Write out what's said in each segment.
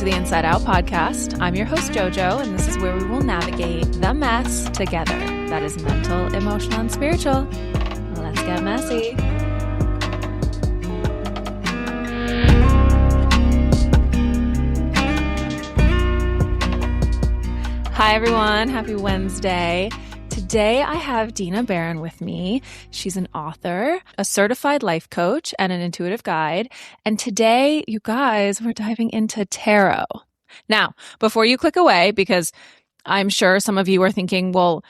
to the Inside Out podcast. I'm your host, Jojo, and this is where we will navigate the mess together. That is mental, emotional, and spiritual. Let's get messy. Hi, everyone. Happy Wednesday. Today, I have Dina Berrin with me. She's an author, a certified life coach, and an intuitive guide. And today, you guys, we're diving into tarot. Now, before you click away, because I'm sure some of you are thinking, well,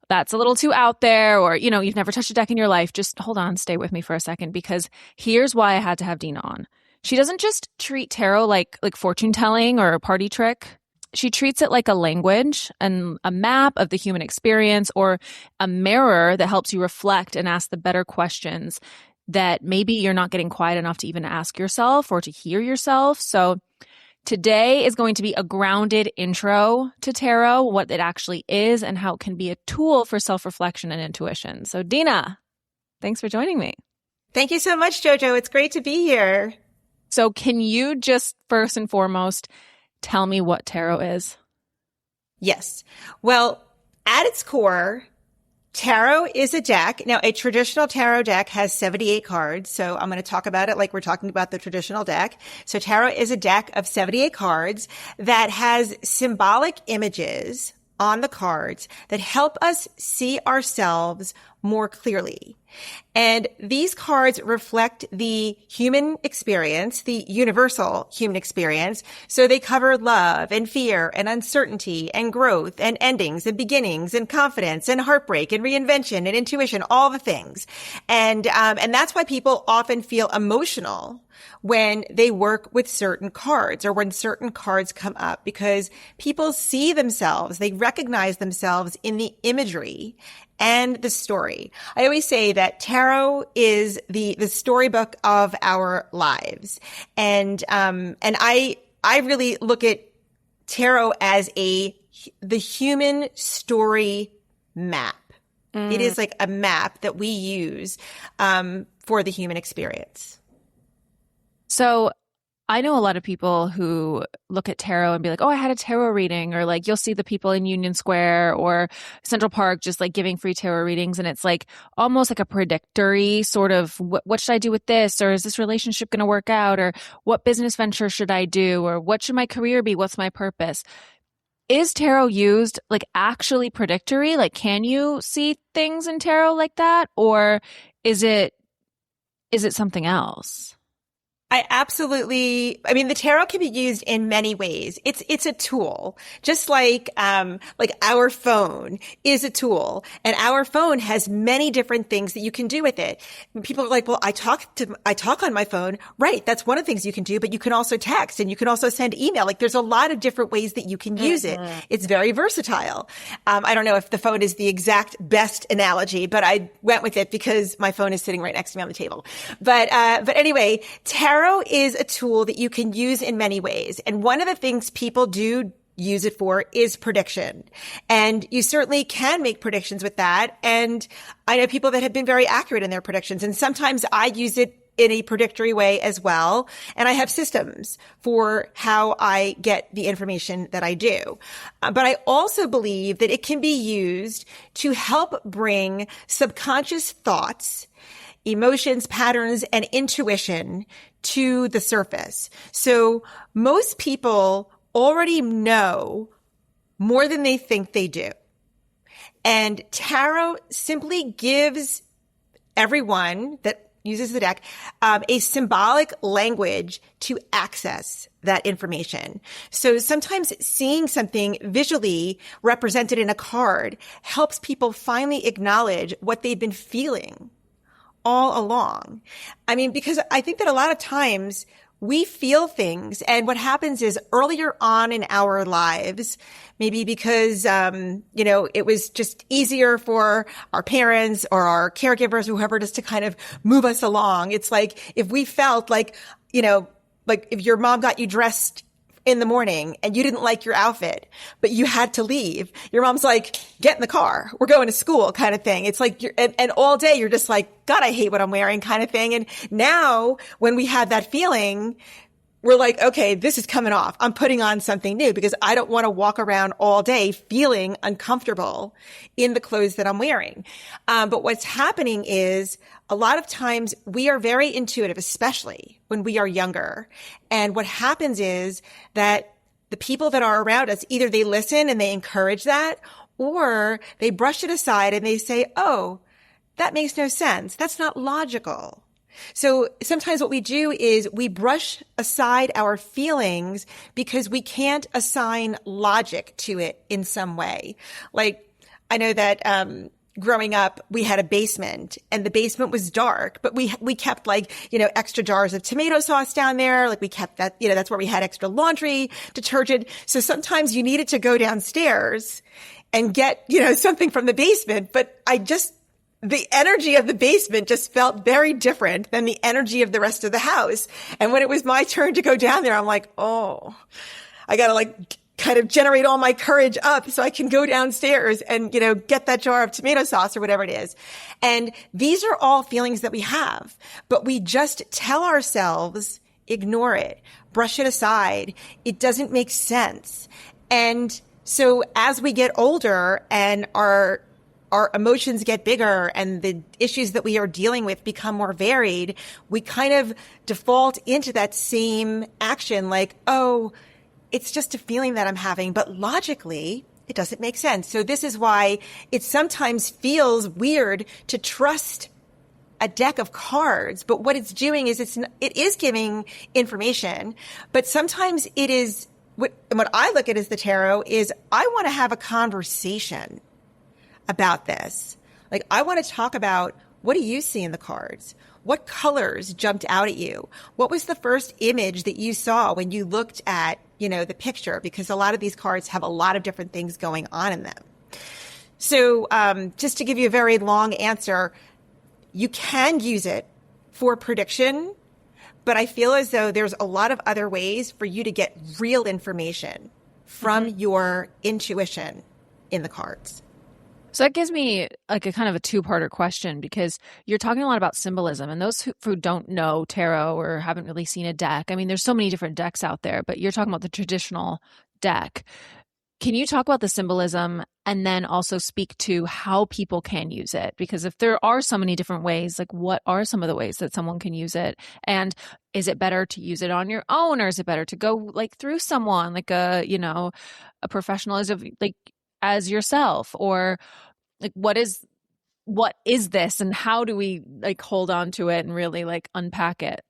that's a little too out there, or, you've never touched a deck in your life. Just hold on, stay with me for a second, because here's why I had to have Dina on. She doesn't just treat tarot like fortune telling or a party trick. She treats it like a language and a map of the human experience, or a mirror that helps you reflect and ask the better questions that maybe you're not getting quiet enough to even ask yourself or to hear yourself. So today is going to be a grounded intro to tarot, what it actually is, and how it can be a tool for self-reflection and intuition. So Dina, thanks for joining me. Thank you so much, Jojo. It's great to be here. So can you just first and foremost tell me what tarot is? Yes. Well, at its core, tarot is a deck. Now, a traditional tarot deck has 78 cards. So I'm going to talk about it like we're talking about the traditional deck. So tarot is a deck of 78 cards that has symbolic images on the cards that help us see ourselves more clearly. And these cards reflect the human experience, the universal human experience. So they cover love and fear and uncertainty and growth and endings and beginnings and confidence and heartbreak and reinvention and intuition, all the things. And that's why people often feel emotional when they work with certain cards or when certain cards come up, because people see themselves, they recognize themselves in the imagery and the story. I always say that tarot is the storybook of our lives. And I really look at tarot as the human story map. It is like a map that we use, for the human experience. So I know a lot of people who look at tarot and be like, oh, I had a tarot reading, or like you'll see the people in Union Square or Central Park just like giving free tarot readings. And it's like almost like a predictory sort of what should I do with this? Or is this relationship going to work out? Or what business venture should I do? Or what should my career be? What's my purpose? Is tarot used like actually predictory? Like, can you see things in tarot like that? Or is it something else? The tarot can be used in many ways. It's a tool, just like our phone is a tool, and our phone has many different things that you can do with it. People are like, well, I talk on my phone. Right. That's one of the things you can do, but you can also text and you can also send email. Like there's a lot of different ways that you can use it. It's very versatile. I don't know if the phone is the exact best analogy, but I went with it because my phone is sitting right next to me on the table. But anyway, tarot is a tool that you can use in many ways. And one of the things people do use it for is prediction. And you certainly can make predictions with that. And I know people that have been very accurate in their predictions. And sometimes I use it in a predictory way as well. And I have systems for how I get the information that I do. But I also believe that it can be used to help bring subconscious thoughts, emotions, patterns, and intuition to the surface. So most people already know more than they think they do. And tarot simply gives everyone that uses the deck a symbolic language to access that information. So sometimes seeing something visually represented in a card helps people finally acknowledge what they've been feeling all along. Because I think that a lot of times we feel things, and what happens is earlier on in our lives, maybe because, it was just easier for our parents or our caregivers, whoever, just to kind of move us along. It's like if we felt like, like if your mom got you dressed in the morning and you didn't like your outfit, but you had to leave. Your mom's like, get in the car. We're going to school kind of thing. It's like, and all day you're just like, God, I hate what I'm wearing kind of thing. And now when we have that feeling, we're like, okay, this is coming off. I'm putting on something new because I don't want to walk around all day feeling uncomfortable in the clothes that I'm wearing. But what's happening is a lot of times we are very intuitive, especially when we are younger. And what happens is that the people that are around us, either they listen and they encourage that, or they brush it aside and they say, oh, that makes no sense. That's not logical. So sometimes what we do is we brush aside our feelings because we can't assign logic to it in some way. Like, I know that, growing up, we had a basement and the basement was dark, but we kept like, extra jars of tomato sauce down there. Like we kept that, that's where we had extra laundry detergent. So sometimes you needed to go downstairs and get, something from the basement, but the energy of the basement just felt very different than the energy of the rest of the house. And when it was my turn to go down there, I'm like, oh, I got to like kind of generate all my courage up so I can go downstairs and, get that jar of tomato sauce or whatever it is. And these are all feelings that we have, but we just tell ourselves, ignore it, brush it aside. It doesn't make sense. And so as we get older and our emotions get bigger and the issues that we are dealing with become more varied, we kind of default into that same action like, oh, it's just a feeling that I'm having, but logically, it doesn't make sense. So this is why it sometimes feels weird to trust a deck of cards, but what it's doing is it is giving information, but sometimes it is what I look at as the tarot is I want to have a conversation about this. Like, I want to talk about, what do you see in the cards? What colors jumped out at you? What was the first image that you saw when you looked at, the picture? Because a lot of these cards have a lot of different things going on in them. So, just to give you a very long answer, you can use it for prediction, but I feel as though there's a lot of other ways for you to get real information from your intuition in the cards. So that gives me like a kind of a two-parter question, because you're talking a lot about symbolism, and those who don't know tarot or haven't really seen a deck, I mean, there's so many different decks out there, but you're talking about the traditional deck. Can you talk about the symbolism and then also speak to how people can use it? Because if there are so many different ways, like what are some of the ways that someone can use it? And is it better to use it on your own, or is it better to go like through someone like a professional as yourself? Or like, what is this, and how do we like hold on to it and really like unpack it?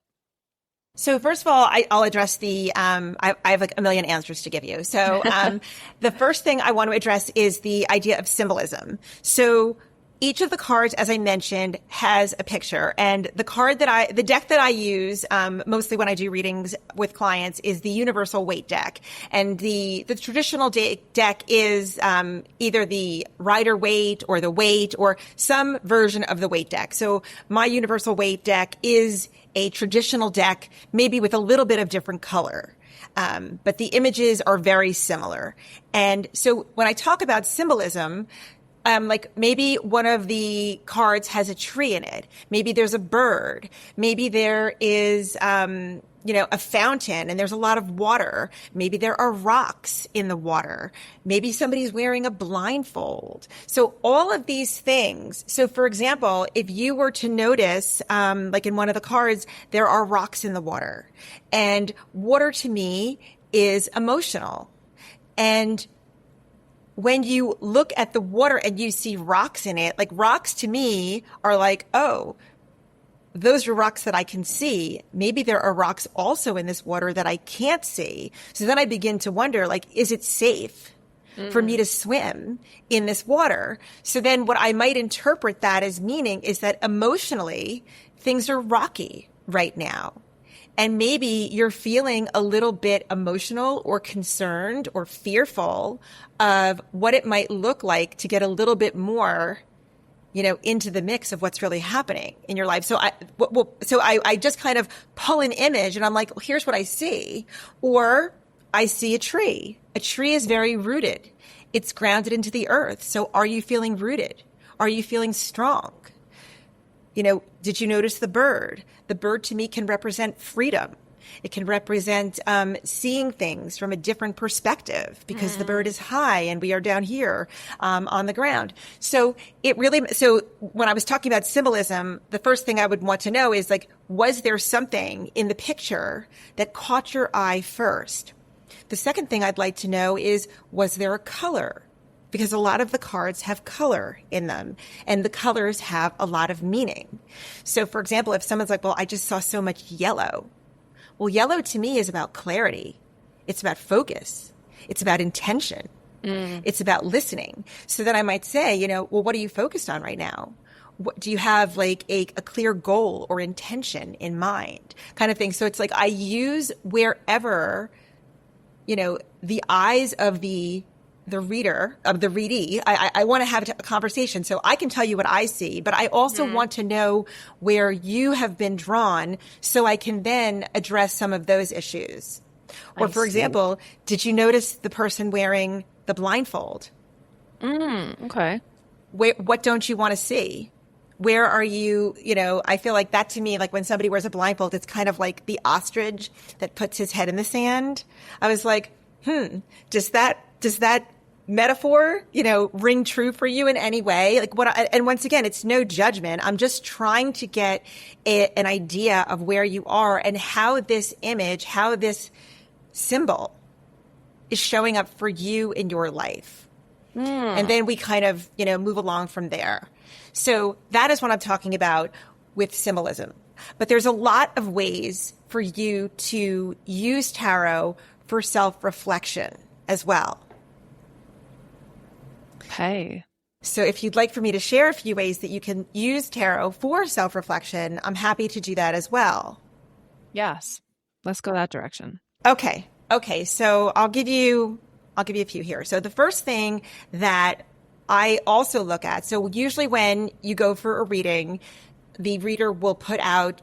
So first of all, I'll address I have like a million answers to give you. So the first thing I want to address is the idea of symbolism. So each of the cards, as I mentioned, has a picture, and the deck that I use mostly when I do readings with clients is the Universal Weight deck, and the traditional deck is either the Rider Waite or the Weight or some version of the Weight deck. So my Universal Weight deck is a traditional deck, maybe with a little bit of different color. But the images are very similar. And so when I talk about symbolism, like maybe one of the cards has a tree in it. Maybe there's a bird. Maybe there is, a fountain and there's a lot of water. Maybe there are rocks in the water. Maybe somebody's wearing a blindfold. So all of these things. So for example, if you were to notice, like in one of the cards, there are rocks in the water, and water to me is emotional. And when you look at the water and you see rocks in it, like rocks to me are like, oh, those are rocks that I can see. Maybe there are rocks also in this water that I can't see. So then I begin to wonder, like, is it safe for me to swim in this water? So then what I might interpret that as meaning is that emotionally things are rocky right now. And maybe you're feeling a little bit emotional or concerned or fearful of what it might look like to get a little bit more, into the mix of what's really happening in your life. So I just kind of pull an image and I'm like, well, here's what I see. Or I see a tree. A tree is very rooted. It's grounded into the earth. So are you feeling rooted? Are you feeling strong? Did you notice the bird? The bird to me can represent freedom. It can represent seeing things from a different perspective because the bird is high and we are down here on the ground. So so when I was talking about symbolism, the first thing I would want to know is like, was there something in the picture that caught your eye first? The second thing I'd like to know is, was there a color? Because a lot of the cards have color in them, and the colors have a lot of meaning. So, for example, if someone's like, well, I just saw so much yellow. Well, yellow to me is about clarity. It's about focus. It's about intention. It's about listening. So then I might say, well, what are you focused on right now? Do you have like a clear goal or intention in mind kind of thing? So it's like I use wherever, the eyes of the reader, of the readee, I want to have a conversation. So I can tell you what I see, but I also want to know where you have been drawn so I can then address some of those issues. Or for example, did you notice the person wearing the blindfold? Okay. What don't you want to see? Where are you, I feel like that to me, like when somebody wears a blindfold, it's kind of like the ostrich that puts his head in the sand. I was like, does that metaphor, ring true for you in any way? Like and once again, it's no judgment. I'm just trying to get an idea of where you are and how this image, how this symbol is showing up for you in your life. And then we kind of, move along from there. So that is what I'm talking about with symbolism. But there's a lot of ways for you to use tarot for self-reflection as well. Okay. So if you'd like for me to share a few ways that you can use tarot for self-reflection, I'm happy to do that as well. Yes. Let's go that direction. Okay. So I'll give you a few here. So the first thing that I also look at, so usually when you go for a reading, the reader will put out,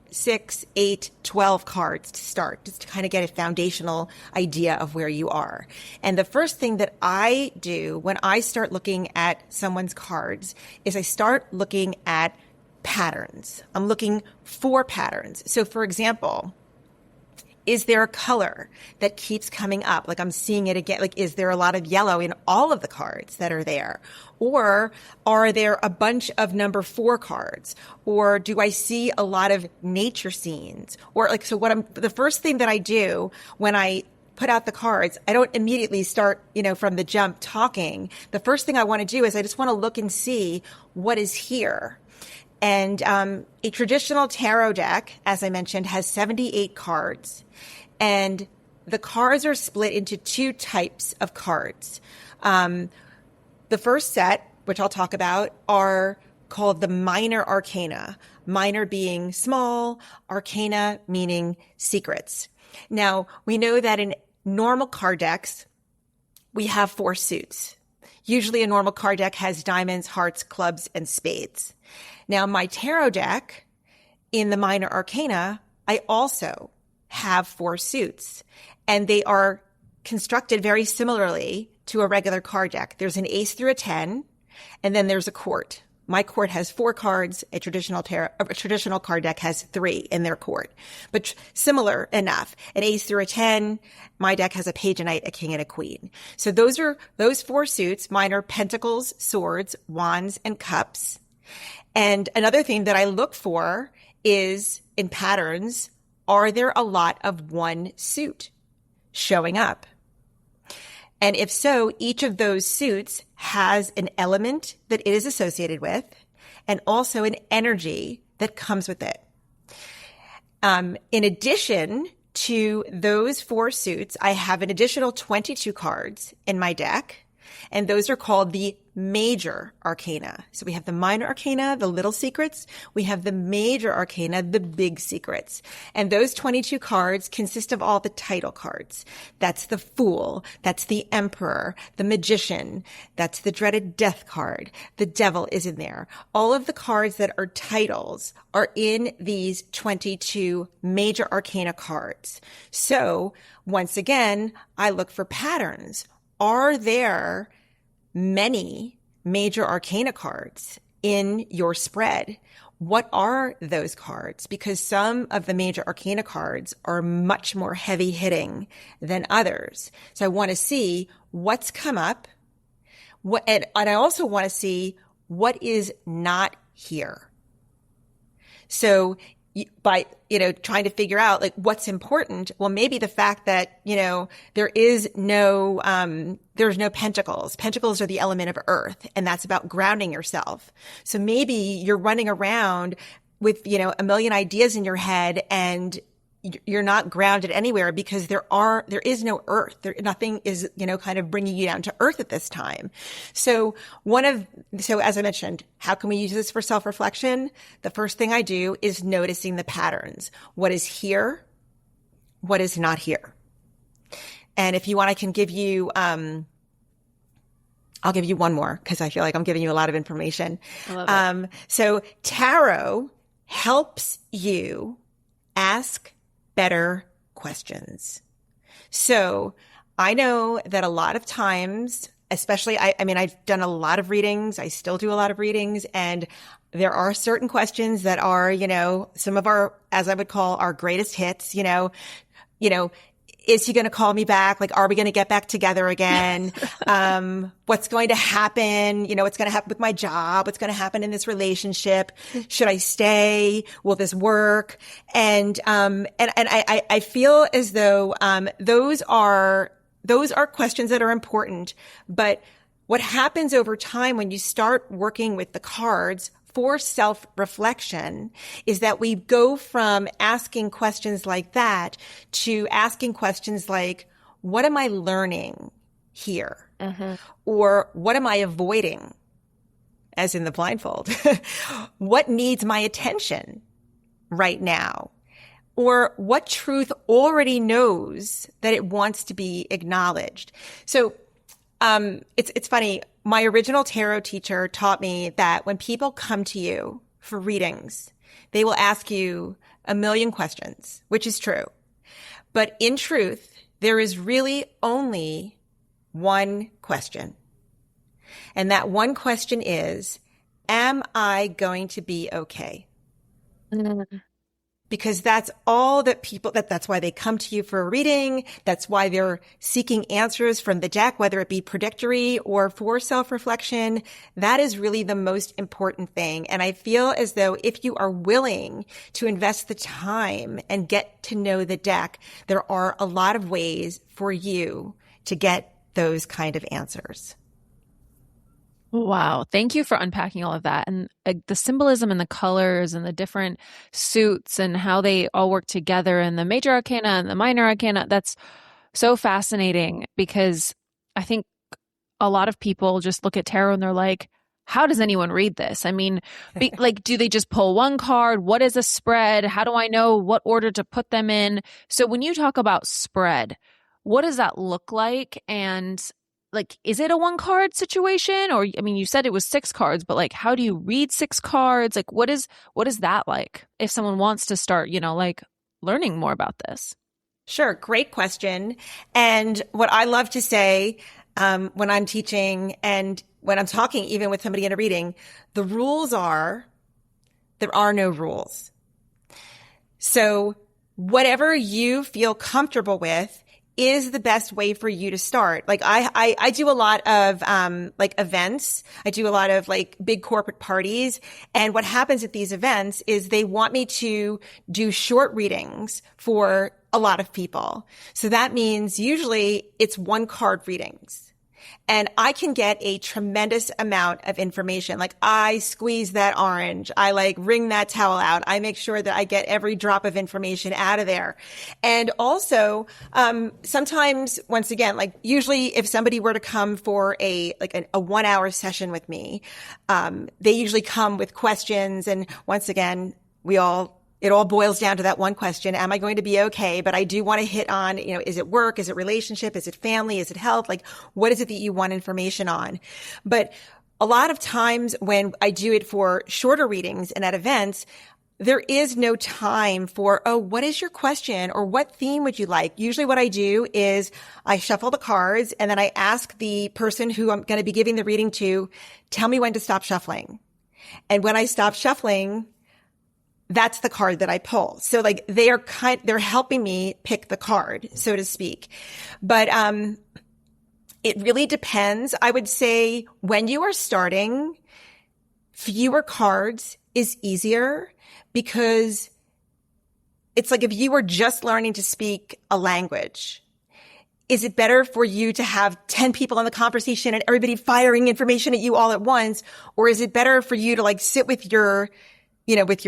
6, 8, 12 cards to start, just to kind of get a foundational idea of where you are. And the first thing that I do when I start looking at someone's cards is I start looking at patterns. I'm looking for patterns. So for example, is there a color that keeps coming up? Like I'm seeing it again. Like, is there a lot of yellow in all of the cards that are there? Or are there a bunch of number 4 cards? Or do I see a lot of nature scenes? Or like, so the first thing that I do when I put out the cards, I don't immediately start, from the jump talking. The first thing I want to do is I just want to look and see what is here. And a traditional tarot deck, as I mentioned, has 78 cards. And the cards are split into 2 types of cards. The first set, which I'll talk about, are called the minor arcana. Minor being small, arcana meaning secrets. Now, we know that in normal card decks, we have 4 suits. Usually a normal card deck has diamonds, hearts, clubs, and spades. Now, my tarot deck, in the minor arcana, I also have 4 suits, and they are constructed very similarly to a regular card deck. There's an ace through a 10, and then there's a court. My court has 4 cards. A traditional card deck has 3 in their court, but similar enough. An ace through a 10. My deck has a page, a knight, a king, and a queen. So those 4 suits. Mine are pentacles, swords, wands, and cups. And another thing that I look for is in patterns, are there a lot of one suit showing up? And if so, each of those suits has an element that it is associated with and also an energy that comes with it. In addition to those 4 suits, I have an additional 22 cards in my deck, and those are called the major arcana. So we have the minor arcana, the little secrets. We have the major arcana, the big secrets. And those 22 cards consist of all the title cards. That's the Fool. That's the Emperor, the Magician. That's the dreaded Death card. The Devil is in there. All of the cards that are titles are in these 22 major arcana cards. So once again, I look for patterns. Are there many major arcana cards in your spread. What are those cards? Because some of the major arcana cards are much more heavy hitting than others. So I want to see what's come up. And I also want to see what is not here. So by, trying to figure out like what's important, well, maybe the fact that, there's no pentacles. Pentacles are the element of earth, and that's about grounding yourself. So maybe you're running around with, a million ideas in your head and you're not grounded anywhere because there is no earth. Nothing is, kind of bringing you down to earth at this time. So as I mentioned, how can we use this for self-reflection? The first thing I do is noticing the patterns. What is here? What is not here? And if you want, I can give you, I'll give you one more because I feel like I'm giving you a lot of information. I love it. So tarot helps you ask better questions. So I know that a lot of times, especially, I've done a lot of readings. I still do a lot of readings. And there are certain questions that are, some of our, as I would call, our greatest hits, is he going to call me back? Like, are we going to get back together again? What's going to happen? What's going to happen with my job? What's going to happen in this relationship? Should I stay? Will this work? And I feel as though, those are questions that are important. But what happens over time when you start working with the cards for self-reflection is that we go from asking questions like that to asking questions like, what am I learning here? Mm-hmm. Or what am I avoiding? As in the blindfold. What needs my attention right now? Or what truth already knows that it wants to be acknowledged? So it's funny. My original tarot teacher taught me that when people come to you for readings, they will ask you a million questions, which is true. But in truth, there is really only one question. And that one question is, am I going to be okay? Mm-hmm. Because that's all that that's why they come to you for a reading. That's why they're seeking answers from the deck, whether it be predictory or for self-reflection. That is really the most important thing. And I feel as though if you are willing to invest the time and get to know the deck, there are a lot of ways for you to get those kind of answers. Wow. Thank you for unpacking all of that. And the symbolism and the colors and the different suits and how they all work together and the major arcana and the minor arcana. That's so fascinating because I think a lot of people just look at tarot and they're like, how does anyone read this? I mean, do they just pull one card? What is a spread? How do I know what order to put them in? So when you talk about spread, what does that look like? And is it a one card situation? Or, you said it was 6 cards, but how do you read 6 cards? What is that like if someone wants to start, learning more about this? Sure. Great question. And what I love to say, when I'm teaching and when I'm talking, even with somebody in a reading, the rules are, there are no rules. So whatever you feel comfortable with is the best way for you to start. I do a lot of, events. I do a lot of big corporate parties. And what happens at these events is they want me to do short readings for a lot of people. So that means usually it's 1 card readings. And I can get a tremendous amount of information. I squeeze that orange. I wring that towel out. I make sure that I get every drop of information out of there. And also, sometimes, once again, usually if somebody were to come for a 1-hour session with me, they usually come with questions. And once again, it all boils down to that one question. Am I going to be okay? But I do want to hit on, is it work? Is it relationship? Is it family? Is it health? What is it that you want information on? But a lot of times when I do it for shorter readings and at events, there is no time for, what is your question? Or what theme would you like? Usually what I do is I shuffle the cards and then I ask the person who I'm going to be giving the reading to, tell me when to stop shuffling. And when I stop shuffling, that's the card that I pull. So like they're helping me pick the card, so to speak. But, it really depends. I would say when you are starting, fewer cards is easier because it's like if you were just learning to speak a language, is it better for you to have 10 people in the conversation and everybody firing information at you all at once? Or is it better for you to like sit with your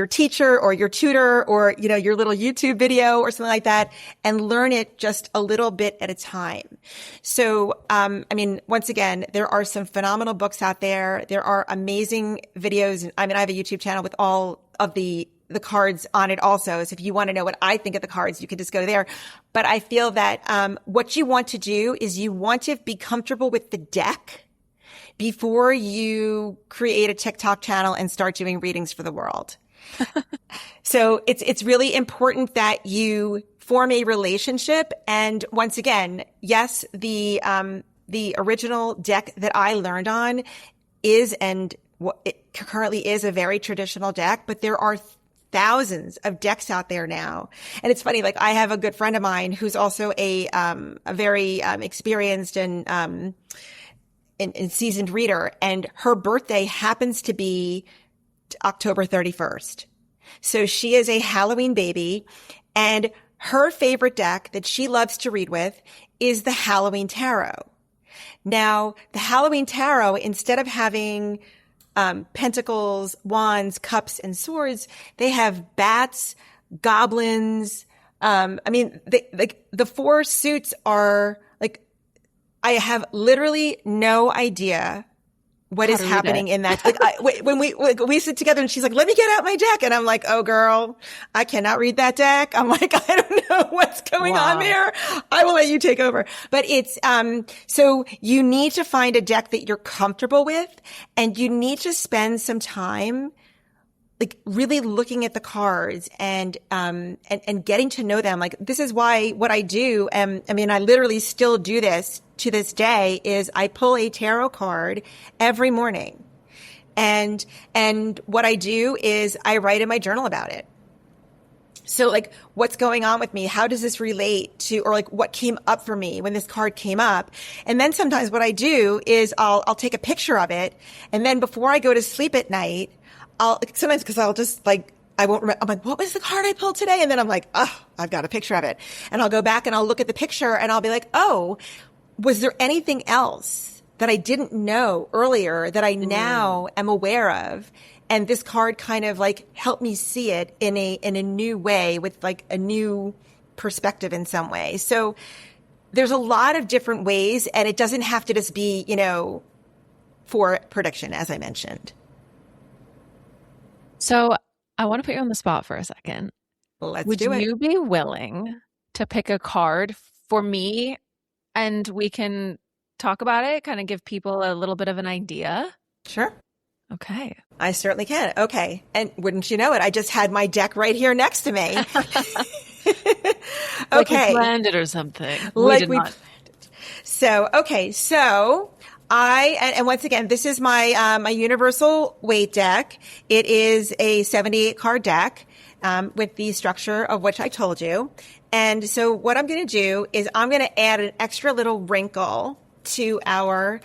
teacher or your tutor or, your little YouTube video or something like that and learn it just a little bit at a time? So, once again, there are some phenomenal books out there. There are amazing videos. I have a YouTube channel with all of the cards on it also. So if you want to know what I think of the cards, you can just go there. But I feel that, what you want to do is you want to be comfortable with the deck before you create a TikTok channel and start doing readings for the world. So it's really important that you form a relationship. And once again, yes, the original deck that I learned on it currently is a very traditional deck, but there are thousands of decks out there now. And it's funny, like I have a good friend of mine who's also a very experienced and seasoned reader, and her birthday happens to be October 31st. So she is a Halloween baby, and her favorite deck that she loves to read with is the Halloween Tarot. Now, the Halloween Tarot, instead of having pentacles, wands, cups, and swords, they have bats, goblins. The four suits are like, I have literally no idea what is happening in that. Like, when we sit together and she's like, let me get out my deck. And I'm like, oh girl, I cannot read that deck. I'm like, I don't know what's going on there. I will let you take over. But it's, so you need to find a deck that you're comfortable with, and you need to spend some time like really looking at the cards and getting to know them. Like, this is why what I do, I literally still do this to this day, is I pull a tarot card every morning. And what I do is I write in my journal about it. So like, what's going on with me? How does this relate to, or like what came up for me when this card came up? And then sometimes what I do is I'll take a picture of it. And then before I go to sleep at night, sometimes because I'll just like, I won't remember. I'm like, what was the card I pulled today? And then I'm like, oh, I've got a picture of it. And I'll go back and I'll look at the picture and I'll be like, oh, was there anything else that I didn't know earlier that I now am aware of? And this card kind of like helped me see it in a new way, with like a new perspective in some way. So there's a lot of different ways, and it doesn't have to just be, for prediction, as I mentioned. So I want to put you on the spot for a second. Let's Would do it. you be willing to pick a card for me, and we can talk about it, kind of give people a little bit of an idea? Sure. Okay. I certainly can. Okay. And wouldn't you know it, I just had my deck right here next to me. Okay. Like we planned it or something. Like we did we not. planned it. So, okay. So and once again, this is my, my universal weight deck. It is a 78 card deck, with the structure of which I told you. And so what I'm going to do is I'm going to add an extra little wrinkle to our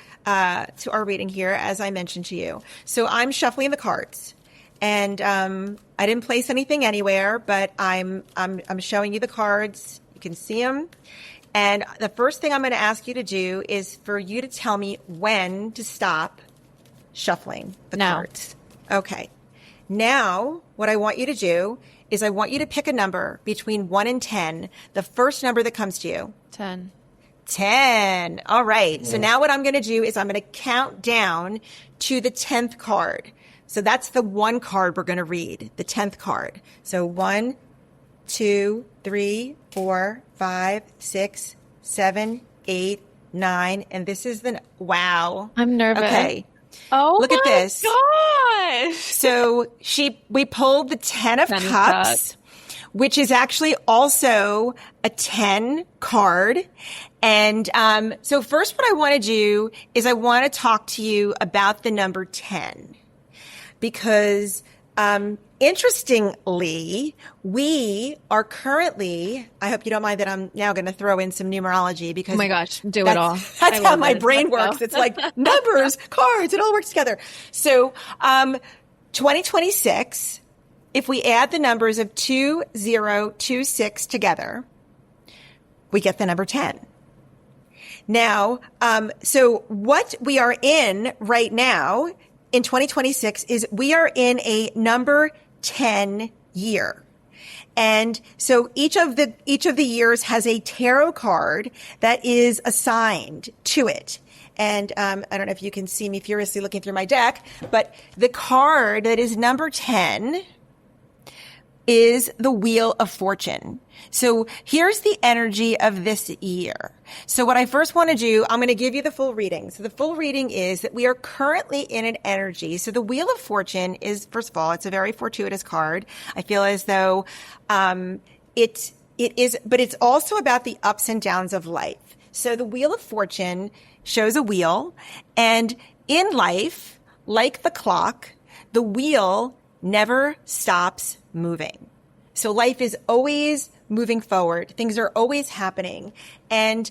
reading here, as I mentioned to you. So I'm shuffling the cards, and, I didn't place anything anywhere, but I'm showing you the cards. You can see them. And the first thing I'm going to ask you to do is for you to tell me when to stop shuffling the cards. Okay. Now, what I want you to do is I want you to pick a number between 1 and 10, the first number that comes to you. 10. 10. All right. So now what I'm going to do is I'm going to count down to the 10th card. So that's the one card we're going to read, the 10th card. So 1, 2, 3, 4, 5, 6, 7, 8, 9. And this is wow. I'm nervous. Okay. Oh, look at this. Gosh. So we pulled the 10 of Cups, which is actually also a 10 card. And so first what I want to do is I want to talk to you about the number 10. because interestingly, we are currently, I hope you don't mind that I'm now going to throw in some numerology because oh my gosh, do it all. That's how my brain works. It's like numbers, cards, it all works together. So 2026, if we add the numbers of 2026 together, we get the number 10. Now, so what we are in right now in 2026 is we are in a number 10 year. And so each of the years has a tarot card that is assigned to it. And I don't know if you can see me furiously looking through my deck, but the card that is number 10 is the Wheel of Fortune. So here's the energy of this year. So what I first want to do, I'm going to give you the full reading. So the full reading is that we are currently in an energy. So the Wheel of Fortune is, first of all, it's a very fortuitous card. I feel as though it is, but it's also about the ups and downs of life. So the Wheel of Fortune shows a wheel, and in life, like the clock, the wheel never stops moving. So life is always moving forward. Things are always happening. And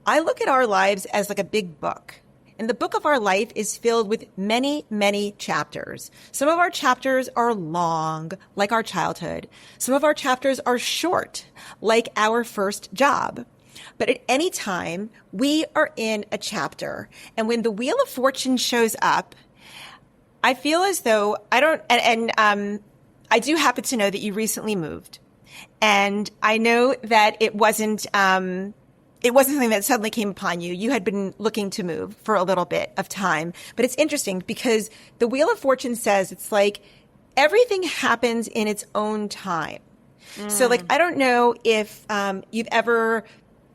I look at our lives as like a big book. And the book of our life is filled with many, many chapters. Some of our chapters are long, like our childhood. Some of our chapters are short, like our first job. But at any time, we are in a chapter. And when the Wheel of Fortune shows up, I feel as though I do happen to know that you recently moved. And I know that it wasn't something that suddenly came upon you. You had been looking to move for a little bit of time. But it's interesting because the Wheel of Fortune says it's like everything happens in its own time. So like, I don't know if you've ever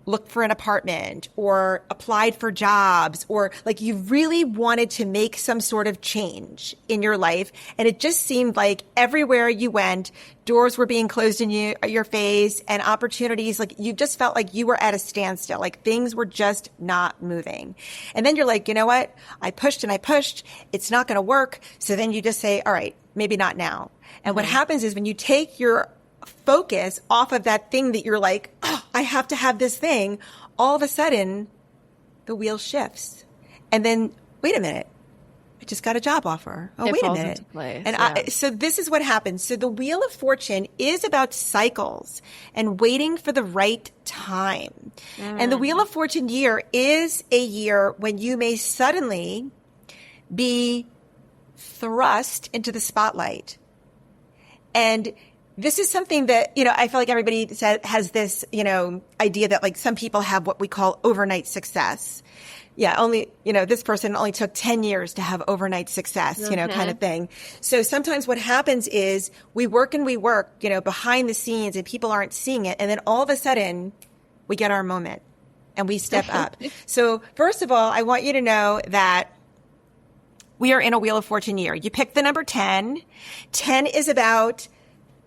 looked for an apartment or applied for jobs, or like you really wanted to make some sort of change in your life. And it just seemed like everywhere you went, doors were being closed in your face, and opportunities, like you just felt like you were at a standstill, like things were just not moving. And then you're like, you know what? I pushed and I pushed. It's not going to work. So then you just say, all right, maybe not now. And what happens is when you take your focus off of that thing that you're like, oh, I have to have this thing, all of a sudden the wheel shifts. And then, wait a minute, I just got a job offer. Oh, wait a minute. And so this is what happens. So the Wheel of Fortune is about cycles and waiting for the right time. And the Wheel of Fortune year is a year when you may suddenly be thrust into the spotlight. And this is something that, I feel like everybody has this, idea that like some people have what we call overnight success. Yeah, only, this person only took 10 years to have overnight success, kind of thing. So sometimes what happens is we work, behind the scenes and people aren't seeing it. And then all of a sudden we get our moment and we step up. So first of all, I want you to know that we are in a Wheel of Fortune year. You pick the number 10. 10 is about,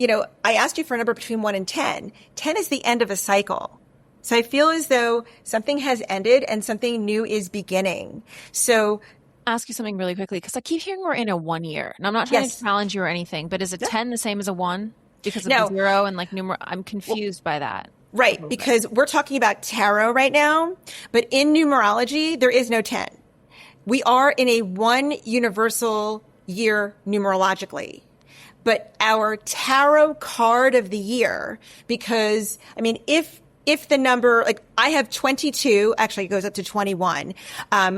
I asked you for a number between 1 and 10. 10 is the end of a cycle. So I feel as though something has ended and something new is beginning. So ask you something really quickly, because I keep hearing we're in a 1 year. And I'm not trying to challenge you or anything, but is a 10 the same as a 1? Because of the 0 and like I'm confused by that. Right, because we're talking about tarot right now, but in numerology, there is no 10. We are in a 1 universal year numerologically. But our tarot card of the year, because, if the number, like I have 22, actually it goes up to 21,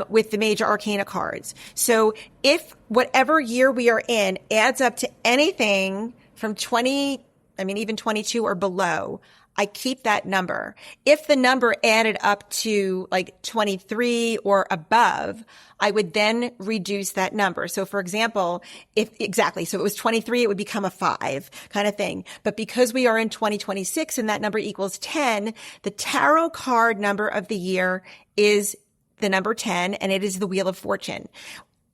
with the major arcana cards. So if whatever year we are in adds up to anything from 20, even 22 or below, I keep that number. If the number added up to like 23 or above, I would then reduce that number. So for example, so it was 23, it would become a 5 kind of thing. But because we are in 2026 and that number equals 10, the tarot card number of the year is the number 10, and it is the Wheel of Fortune.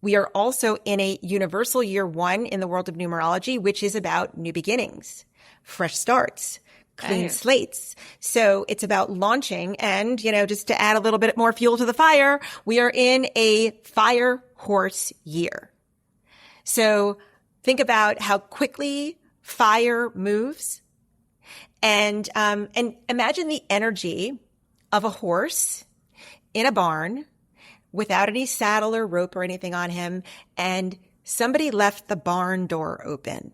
We are also in a universal year 1 in the world of numerology, which is about new beginnings, fresh starts, clean slates. So it's about launching, and, just to add a little bit more fuel to the fire, we are in a fire horse year. So think about how quickly fire moves, and imagine the energy of a horse in a barn without any saddle or rope or anything on him, and somebody left the barn door open.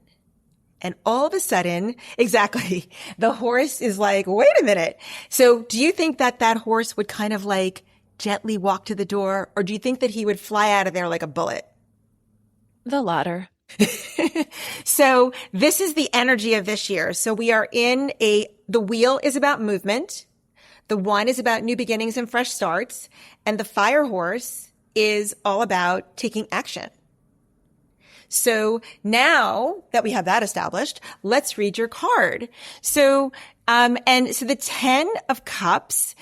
And all of a sudden, exactly, the horse is like, wait a minute. So do you think that that horse would kind of like gently walk to the door, or do you think that he would fly out of there like a bullet? The latter. So this is the energy of this year. So we are the wheel is about movement. The one is about new beginnings and fresh starts. And the fire horse is all about taking action. So now that we have that established, let's read your card. So the 10 of Cups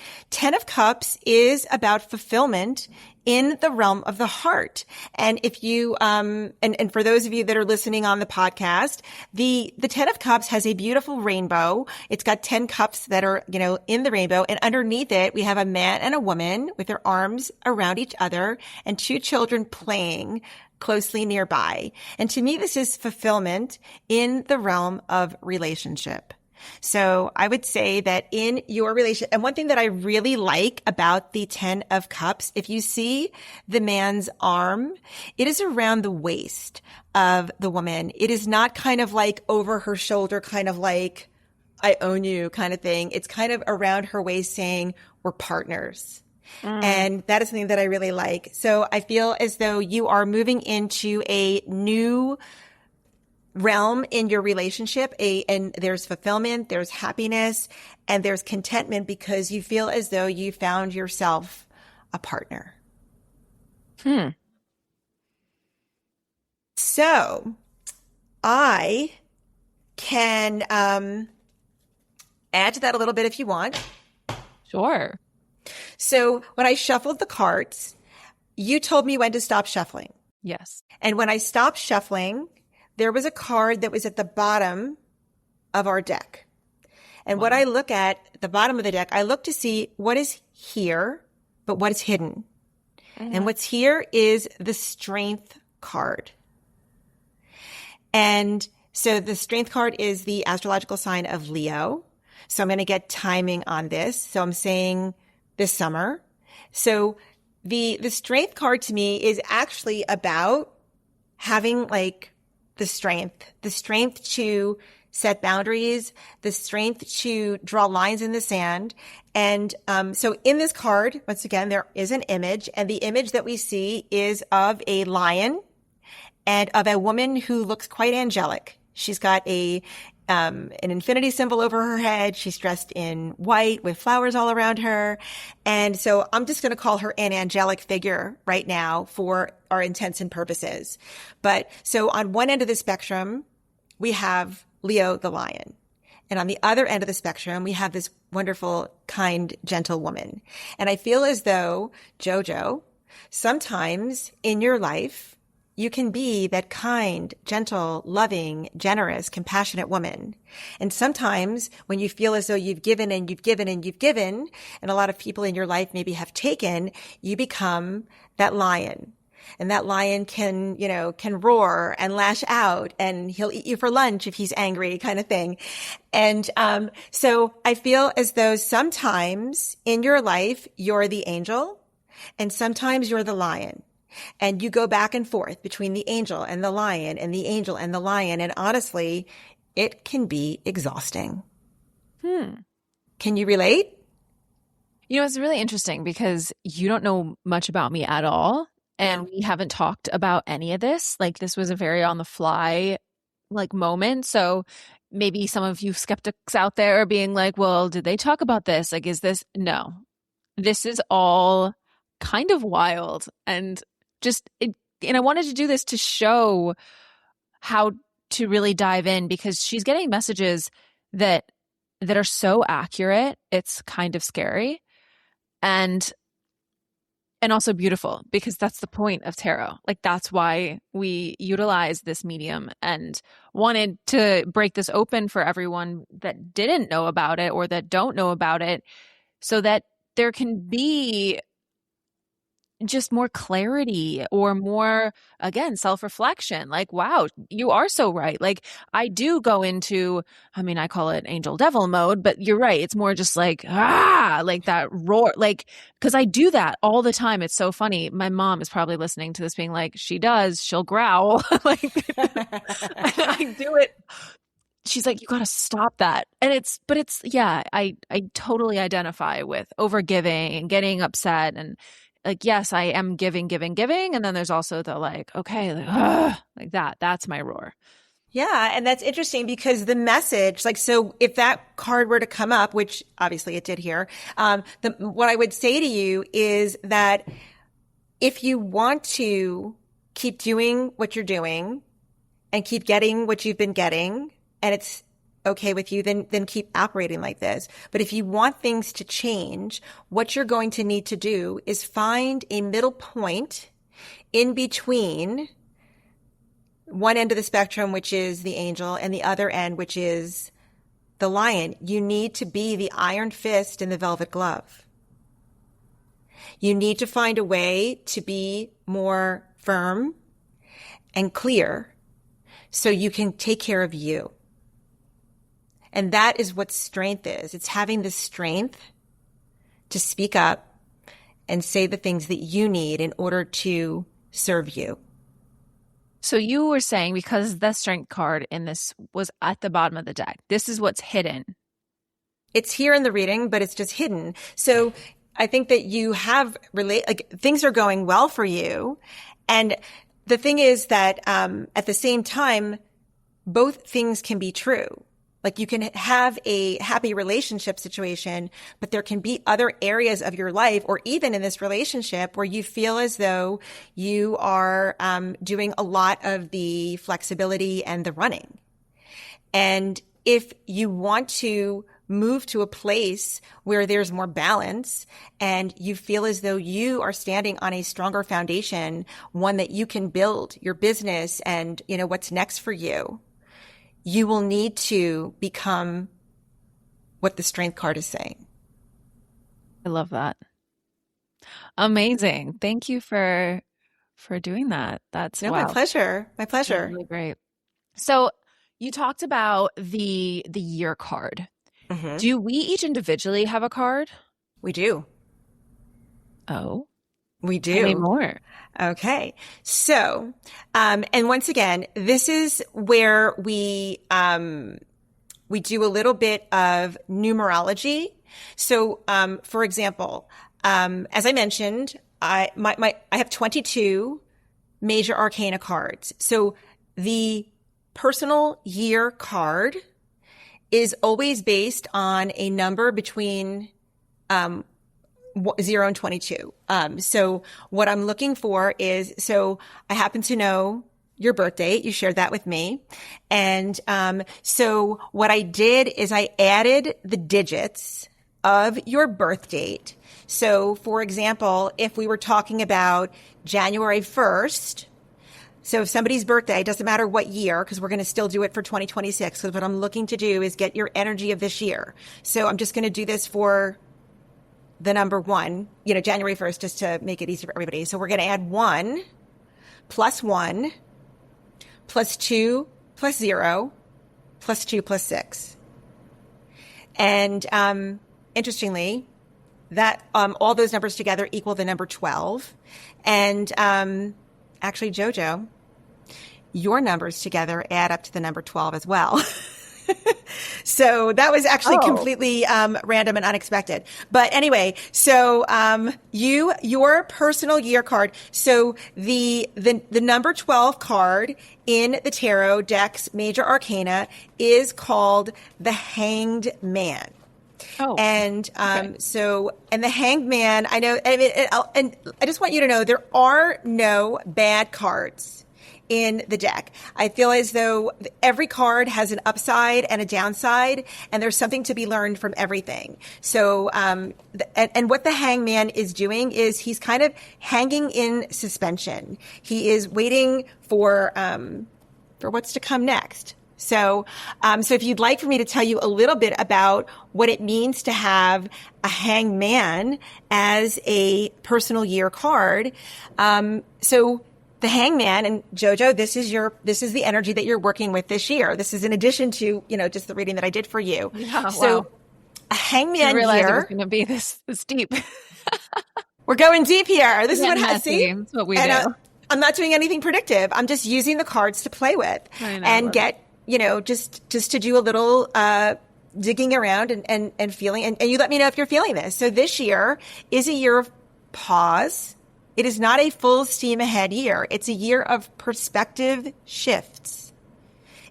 is about fulfillment in the realm of the heart. And if you, and for those of you that are listening on the podcast, the 10 of Cups has a beautiful rainbow. It's got 10 cups that are, in the rainbow. And underneath it, we have a man and a woman with their arms around each other and 2 children playing closely nearby. And to me, this is fulfillment in the realm of relationship. So I would say that in your relationship, and one thing that I really like about the 10 of Cups, if you see the man's arm, it is around the waist of the woman. It is not kind of like over her shoulder, kind of like, I own you kind of thing. It's kind of around her waist saying, we're partners. And that is something that I really like. So I feel as though you are moving into a new realm in your relationship, and there's fulfillment, there's happiness, and there's contentment because you feel as though you found yourself a partner. So I can add to that a little bit if you want. Sure. So when I shuffled the cards, you told me when to stop shuffling. Yes. And when I stopped shuffling, there was a card that was at the bottom of our deck. And what I look at the bottom of the deck, I look to see what is here, but what is hidden. And what's here is the Strength card. And so the Strength card is the astrological sign of Leo. So I'm going to get timing on this. So I'm saying this summer. So the Strength card to me is actually about having like the strength to set boundaries, the strength to draw lines in the sand. And so in this card, once again, there is an image, and the image that we see is of a lion and of a woman who looks quite angelic. She's got an infinity symbol over her head. She's dressed in white with flowers all around her. And so I'm just going to call her an angelic figure right now for our intents and purposes. But so on one end of the spectrum, we have Leo the lion. And on the other end of the spectrum, we have this wonderful, kind, gentle woman. And I feel as though, Jojo, sometimes in your life, you can be that kind, gentle, loving, generous, compassionate woman. And sometimes when you feel as though you've given and you've given and you've given, and a lot of people in your life maybe have taken, you become that lion. And that lion can roar and lash out, and he'll eat you for lunch if he's angry, kind of thing. And so I feel as though sometimes in your life, you're the angel, and sometimes you're the lion. And you go back and forth between the angel and the lion and the angel and the lion. And honestly, it can be exhausting. Can you relate? It's really interesting because you don't know much about me at all. And we haven't talked about any of this. Like, this was a very on the fly moment. So maybe some of you skeptics out there are being like, well, did they talk about this? Like, is this? No, this is all kind of wild. And I wanted to do this to show how to really dive in, because she's getting messages that are so accurate. It's kind of scary and also beautiful, because that's the point of tarot. Like, that's why we utilize this medium, and wanted to break this open for everyone that didn't know about it or that don't know about it, so that there can be just more clarity or more, again, self-reflection. Like, wow, you are so right. Like, I do go into, I mean, I call it angel devil mode, but you're right. It's more just like, like that roar, like, because I do that all the time. It's so funny. My mom is probably listening to this being like, she does, she'll growl. Like, I do it. She's like, you got to stop that. And yeah, I totally identify with overgiving and getting upset. And like, yes, I am giving, giving, giving. And then there's also the like, okay, like that. That's my roar. Yeah, and that's interesting because the message, like, so if that card were to come up, which obviously it did here, what I would say to you is that if you want to keep doing what you're doing and keep getting what you've been getting, and it's okay with you, then keep operating like this. But if you want things to change, what you're going to need to do is find a middle point in between one end of the spectrum, which is the angel, and the other end, which is the lion. You need to be the iron fist in the velvet glove. You need to find a way to be more firm and clear so you can take care of you. And that is what strength is. It's having the strength to speak up and say the things that you need in order to serve you. So you were saying because the strength card in this was at the bottom of the deck, this is what's hidden. It's here in the reading, but it's just hidden. So I think that you have things are going well for you. And the thing is that at the same time, both things can be true. Like you can have a happy relationship situation, but there can be other areas of your life or even in this relationship where you feel as though you are doing a lot of the flexibility and the running. And if you want to move to a place where there's more balance and you feel as though you are standing on a stronger foundation, one that you can build your business and, you know, what's next for you, you will need to become what the strength card is saying. I love that. Amazing. Thank you for doing that. That's No, wow. my pleasure. My pleasure. That's really great. So you talked about the year card. Mm-hmm. Do we each individually have a card? We do. Oh, we do. Tell me more. Okay. So, and once again, this is where we do a little bit of numerology. So, for example, as I mentioned, I have 22 major arcana cards. So the personal year card is always based on a number between 0 and 22. So what I'm looking for is, so I happen to know your birth date. You shared that with me. And so what I did is I added the digits of your birth date. So for example, if we were talking about January 1st, so if somebody's birthday, it doesn't matter what year, because we're going to still do it for 2026. So what I'm looking to do is get your energy of this year. So I'm just going to do this for the number 1, January 1st, just to make it easy for everybody. So we're going to add 1 plus 1 plus 2 plus 0 plus 2 plus 6. And interestingly, that all those numbers together equal the number 12. And actually, Jojo, your numbers together add up to the number 12 as well. So that was actually completely random and unexpected. But anyway, so your personal year card. So the number 12 card in the tarot deck's major arcana is called the Hanged Man. Oh, and okay. And the Hanged Man, I know, and I just want you to know there are no bad cards in the deck. I feel as though every card has an upside and a downside, and there's something to be learned from everything. So, and what the Hangman is doing is he's kind of hanging in suspension. He is waiting for what's to come next. So if you'd like for me to tell you a little bit about what it means to have a hangman as a personal year card. So the hangman, and Jojo, this is the energy that you're working with this year. This is in addition to, just the reading that I did for you. Yeah, so wow. a hangman I realized here. it was going to be this deep. We're going deep here. This is what I see. That's what we do. I'm not doing anything predictive. I'm just using the cards to play with and get, just to do a little digging around and feeling. And you let me know if you're feeling this. So this year is a year of pause. It is not a full steam ahead year. It's a year of perspective shifts.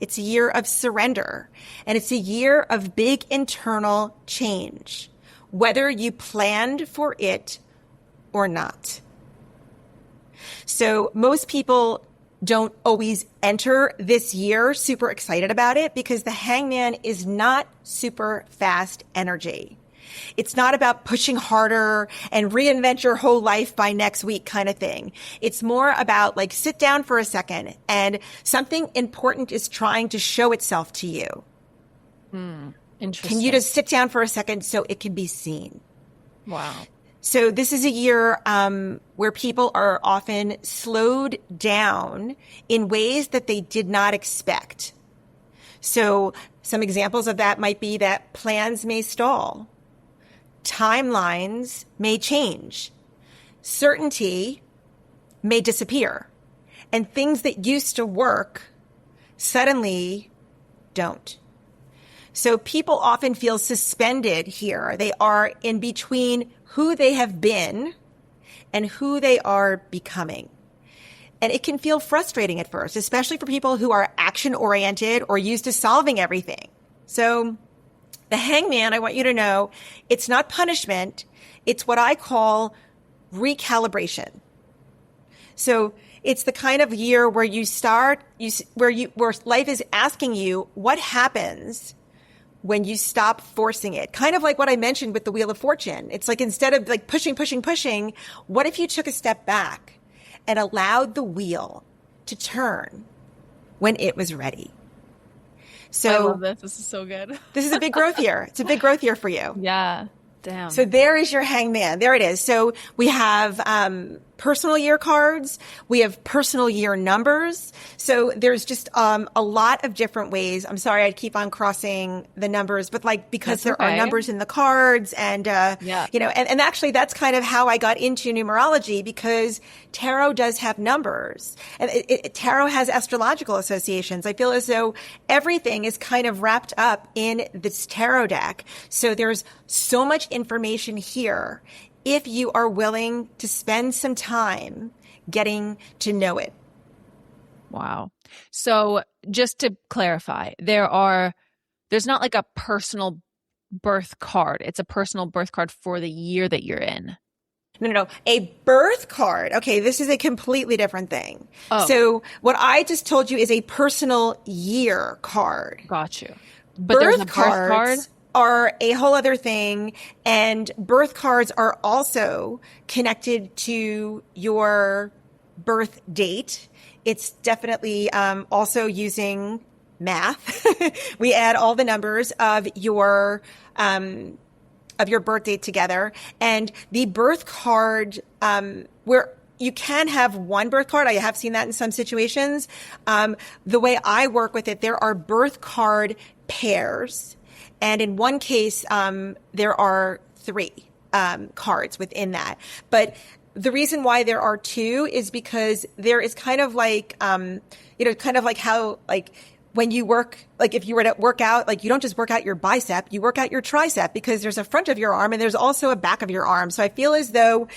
It's a year of surrender. And it's a year of big internal change, whether you planned for it or not. So most people don't always enter this year super excited about it because the hangman is not super fast energy. It's not about pushing harder and reinvent your whole life by next week kind of thing. It's more about like sit down for a second and something important is trying to show itself to you. Interesting. Can you just sit down for a second so it can be seen? Wow. So this is a year where people are often slowed down in ways that they did not expect. So some examples of that might be that plans may stall. Timelines may change. Certainty may disappear. And things that used to work suddenly don't. So people often feel suspended here. They are in between who they have been and who they are becoming. And it can feel frustrating at first, especially for people who are action oriented or used to solving everything. So the hangman, I want you to know, it's not punishment. It's what I call recalibration. So it's the kind of year where you start, where life is asking you what happens when you stop forcing it. Kind of like what I mentioned with the Wheel of Fortune. It's like instead of like pushing, what if you took a step back and allowed the wheel to turn when it was ready? So I love this. This is so good. This is a big growth year. It's a big growth year for you. Yeah. Damn. So there is your hangman. There it is. So we have personal year cards. We have personal year numbers. So there's just a lot of different ways. I'm sorry, I keep on crossing the numbers, but like because there are numbers in the cards and, and actually that's kind of how I got into numerology because tarot does have numbers and tarot has astrological associations. I feel as though everything is kind of wrapped up in this tarot deck. So there's so much information here if you are willing to spend some time getting to know it. Wow. So just to clarify, there's not like a personal birth card. It's a personal birth card for the year that you're in. No. A birth card. Okay, this is a completely different thing. Oh. So what I just told you is a personal year card. Got you. But there's a birth card? Are a whole other thing, and birth cards are also connected to your birth date. It's definitely also using math. We add all the numbers of your birth date together, and the birth card where you can have one birth card. I have seen that in some situations. The way I work with it, there are birth card pairs. And in one case, there are 3 cards within that. But the reason why there are 2 is because there is kind of like, kind of like how, like, when you work, like if you were to work out, like you don't just work out your bicep, you work out your tricep because there's a front of your arm and there's also a back of your arm. So I feel as though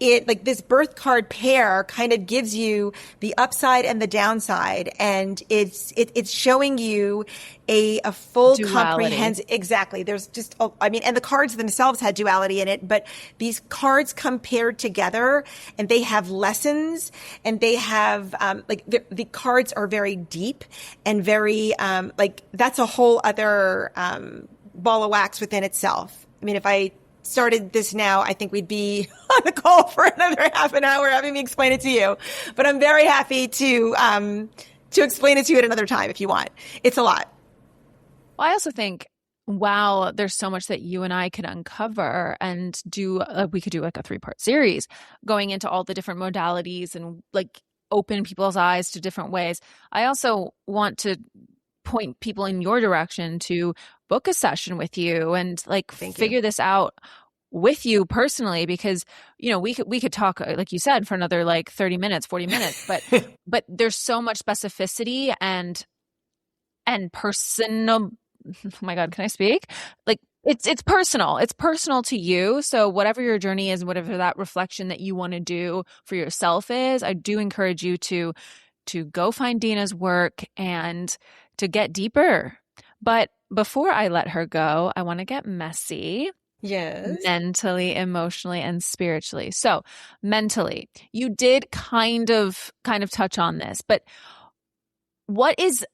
like this birth card pair kind of gives you the upside and the downside. And it's showing you a full comprehensive, exactly. There's just, and the cards themselves had duality in it, but these cards come paired together and they have lessons and they have, the cards are very deep and very, that's a whole other, ball of wax within itself. I mean, if I started this now, I think we'd be on the call for another half an hour having me explain it to you. But I'm very happy to to explain it to you at another time if you want. It's a lot. Well, I also think, wow, there's so much that you and I could uncover and do. We could do like a 3-part series going into all the different modalities and like open people's eyes to different ways. I also want to point people in your direction to book a session with you and like figure this out with you personally, because we could talk, like you said, for another like 30 minutes, 40 minutes, but there's so much specificity and personal. Oh my God, can I speak? Like it's personal. It's personal to you. So whatever your journey is, whatever that reflection that you want to do for yourself is, I do encourage you to go find Dina's work and to get deeper. But before I let her go, I want to get messy. Yes. Mentally, emotionally, and spiritually. So mentally, you did kind of touch on this, but what is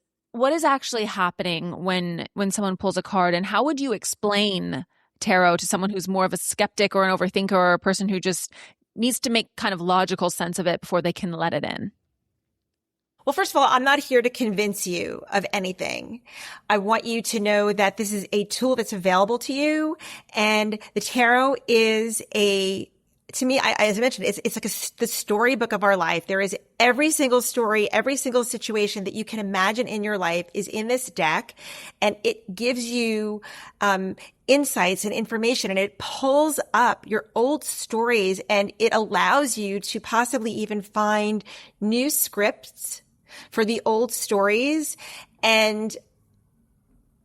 actually happening when someone pulls a card, and how would you explain tarot to someone who's more of a skeptic or an overthinker or a person who just needs to make kind of logical sense of it before they can let it in? Well, first of all, I'm not here to convince you of anything. I want you to know that this is a tool that's available to you, and the tarot is to me, as I mentioned, it's like the storybook of our life. There is every single story, every single situation that you can imagine in your life is in this deck, and it gives you insights and information, and it pulls up your old stories, and it allows you to possibly even find new scripts for the old stories. And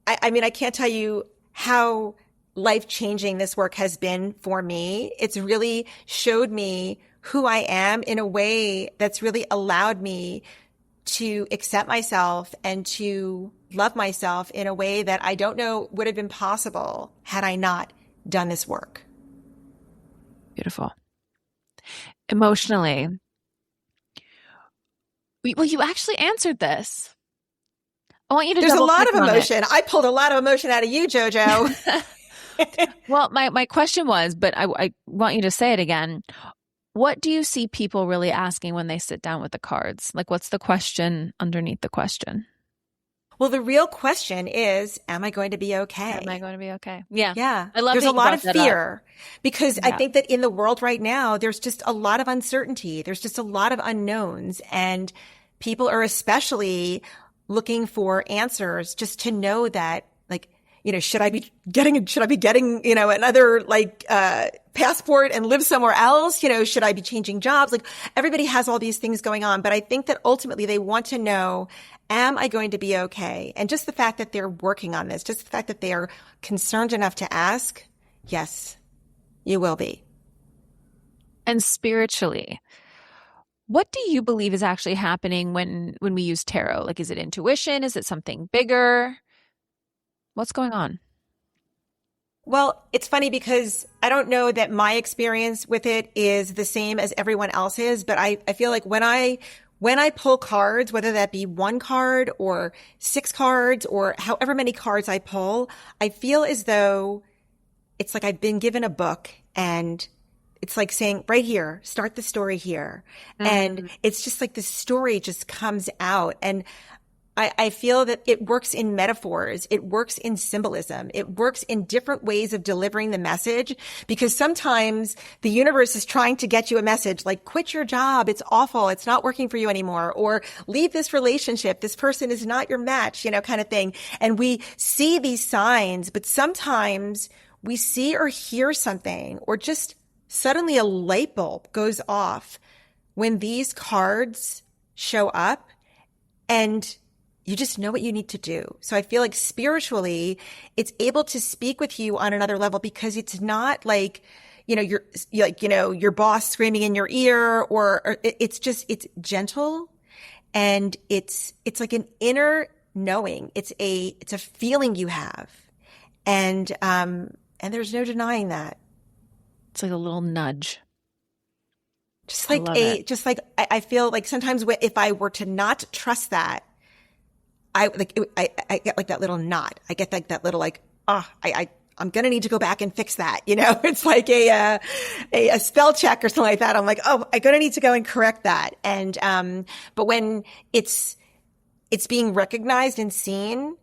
I mean, I can't tell you how life-changing this work has been for me. It's really showed me who I am in a way that's really allowed me to accept myself and to love myself in a way that I don't know would have been possible had I not done this work. Beautiful. Emotionally, well, you actually answered this. I want you to. There's a lot of emotion. I pulled a lot of emotion out of you, Jojo. Well, my question was, but I want you to say it again. What do you see people really asking when they sit down with the cards? Like, what's the question underneath the question? Well, the real question is, am I going to be okay? Am I going to be okay? Yeah. Yeah. I love There's a lot of fear because Yeah. I think that in the world right now, there's just a lot of uncertainty. There's just a lot of unknowns, and people are especially looking for answers just to know that, like, should I be getting, another passport and live somewhere else? Should I be changing jobs? Like, everybody has all these things going on, but I think that ultimately they want to know, am I going to be okay? And just the fact that they're working on this, just the fact that they are concerned enough to ask, yes, you will be. And spiritually, what do you believe is actually happening when we use tarot? Like, is it intuition? Is it something bigger? What's going on? Well, it's funny because I don't know that my experience with it is the same as everyone else's, but I feel like when I pull cards, whether that be 1 card or 6 cards or however many cards I pull, I feel as though it's like I've been given a book, and it's like saying, right here, start the story here. Mm-hmm. And it's just like the story just comes out. And I feel that it works in metaphors. It works in symbolism. It works in different ways of delivering the message, because sometimes the universe is trying to get you a message like, quit your job. It's awful. It's not working for you anymore. Or leave this relationship. This person is not your match, kind of thing. And we see these signs, but sometimes we see or hear something, or just suddenly a light bulb goes off when these cards show up, and you just know what you need to do. So I feel like spiritually, it's able to speak with you on another level, because it's not like, your boss screaming in your ear, or it's gentle, and it's like an inner knowing. It's a feeling you have. And there's no denying that. It's like a little nudge. I feel like sometimes if I were to not trust that, I get like that little knot. I get like that little I'm going to need to go back and fix that. It's like a spell check or something like that. I'm like, oh, I'm going to need to go and correct that. And, but when it's it's being recognized and seen,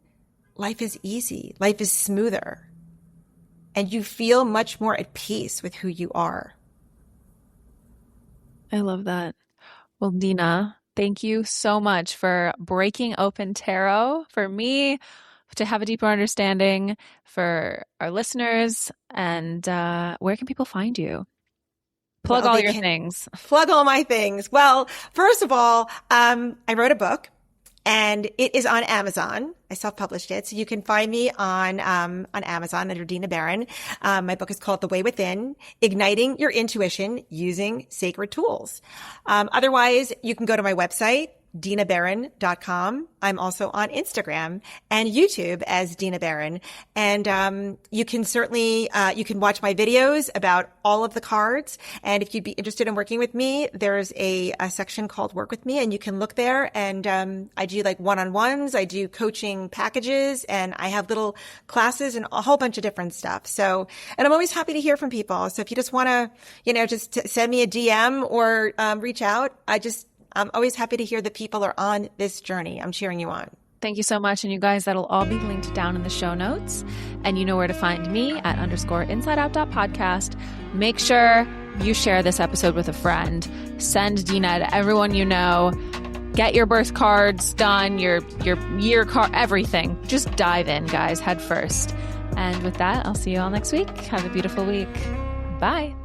life is easy. Life is smoother. And you feel much more at peace with who you are. I love that. Well, Dina, thank you so much for breaking open tarot for me to have a deeper understanding, for our listeners. And where can people find you? Plug Well, all they your can things. plug all my things. Well, first of all, I wrote a book and it is on Amazon. I self-published it. So you can find me on Amazon under Dina Berrin. My book is called The Way Within, Igniting Your Intuition Using Sacred Tools. Otherwise, you can go to my website, dinaberrin.com. I'm also on Instagram and YouTube as Dina Berrin. And you can certainly you can watch my videos about all of the cards. And if you'd be interested in working with me, there's a section called Work With Me, and you can look there. And I do like one-on-ones. I do coaching packages, and I have little classes and a whole bunch of different stuff. So, and I'm always happy to hear from people. So if you just want to, just send me a DM or reach out, I'm always happy to hear that people are on this journey. I'm cheering you on. Thank you so much. And you guys, that'll all be linked down in the show notes. And you know where to find me at _insideout.podcast. Make sure you share this episode with a friend. Send Dina to everyone you know. Get your birth cards done, your year card, everything. Just dive in, guys, head first. And with that, I'll see you all next week. Have a beautiful week. Bye.